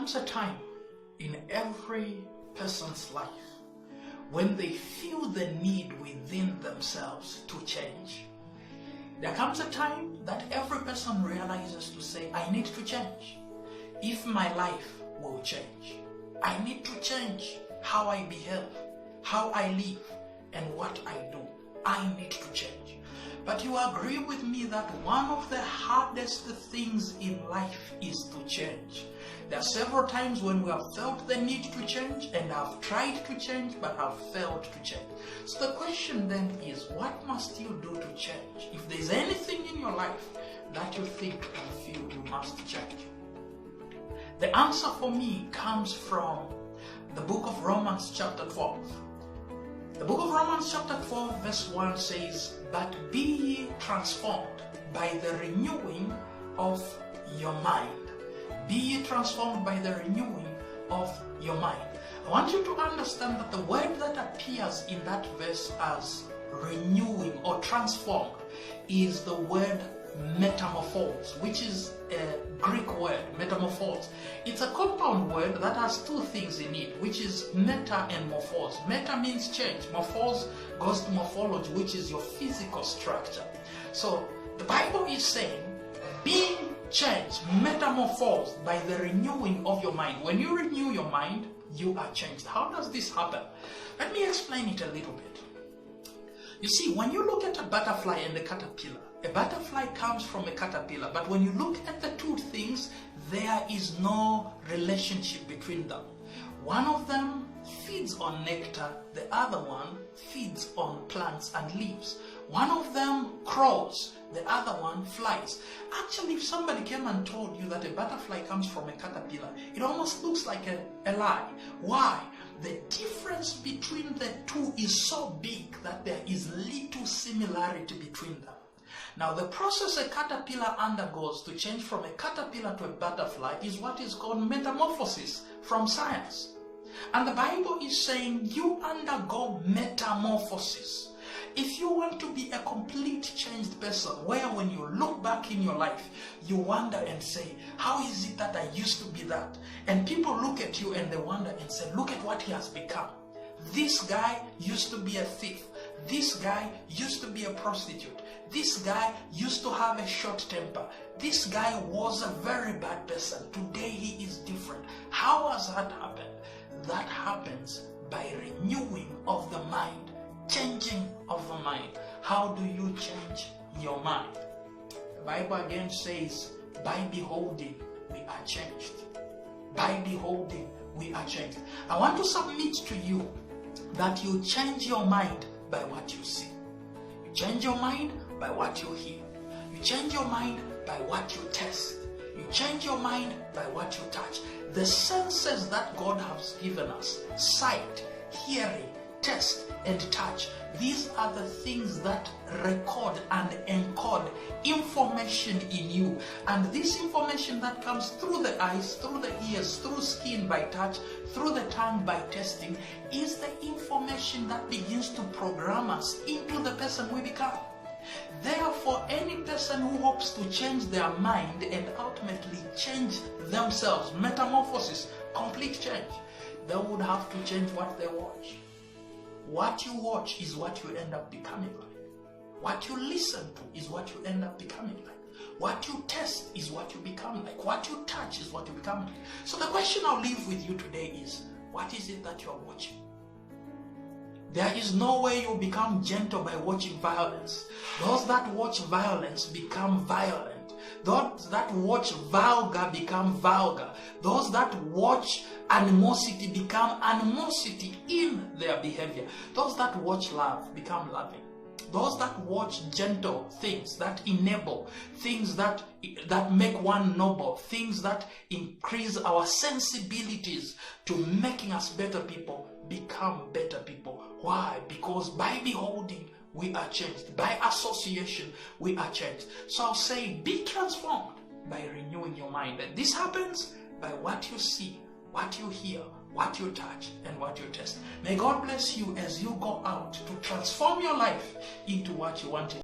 comes a time in every person's life when they feel the need within themselves to change. There comes a time that every person realizes to say, I need to change. If my life will change, I need to change how I behave, how I live, and what I do. I need to change. But you agree with me that one of the hardest things in life is to change. There are several times when we have felt the need to change and have tried to change but have failed to change. So the question then is, what must you do to change? If there's anything in your life that you think and feel you must change. The answer for me comes from the book of Romans chapter 12. The book of Romans chapter 12 verse 1 says, but be ye transformed by the renewing of your mind. Be ye transformed by the renewing of your mind. I want you to understand that the word that appears in that verse as renewing or transformed is the word metamorphose, which is a Greek word, metamorphose. It's a compound word that has two things in it, which is meta and morphose. Meta means change. Morphose goes to morphology, which is your physical structure. So the Bible is saying, being changed, metamorphosed by the renewing of your mind. When you renew your mind, you are changed. How does this happen? Let me explain it a little bit. You see, when you look at a butterfly and a caterpillar, a butterfly comes from a caterpillar, but when you look at the two things, there is no relationship between them. One of them feeds on nectar, the other one feeds on plants and leaves. One of them crawls, the other one flies. Actually, if somebody came and told you that a butterfly comes from a caterpillar, it almost looks like a lie. Why? The difference between the two is so big that there is little similarity between them. Now, the process a caterpillar undergoes to change from a caterpillar to a butterfly is what is called metamorphosis from science. And the Bible is saying you undergo metamorphosis. If you want to be a complete changed person, where when you look back in your life, you wonder and say, how is it that I used to be that? And people look at you and they wonder and say, look at what he has become. This guy used to be a thief. This guy used to be a prostitute. This guy used to have a short temper. This guy was a very bad person. Today he is different. How has that happened? That happens by renewing of the mind, changing of the mind. How do you change your mind? The Bible again says, by beholding, we are changed. By beholding, we are changed. I want to submit to you that you change your mind by what you see. You change your mind by what you hear. You change your mind by what you taste. You change your mind by what you touch. The senses that God has given us, sight, hearing, taste, and touch, these are the things that record and encode information in you. And this information that comes through the eyes, through the ears, through skin by touch, through the tongue by tasting, is the information that begins to program us into the person we become. Therefore, any person who hopes to change their mind and ultimately change themselves, metamorphosis, complete change, they would have to change what they watch. What you watch is what you end up becoming like. What you listen to is what you end up becoming like. What you taste is what you become like. What you touch is what you become like. So the question I'll leave with you today is, what is it that you are watching? There is no way you become gentle by watching violence. Those that watch violence become violent. Those that watch vulgar become vulgar. Those that watch animosity become animosity in their behavior. Those that watch love become loving. Those that watch gentle things, that enable, things that make one noble, things that increase our sensibilities to making us better people, become better people. Why? Because by beholding, we are changed. By association, we are changed. So I'll say, be transformed by renewing your mind. And this happens by what you see, what you hear, what you touch, and what you taste. May God bless you as you go out to transform your life into what you want it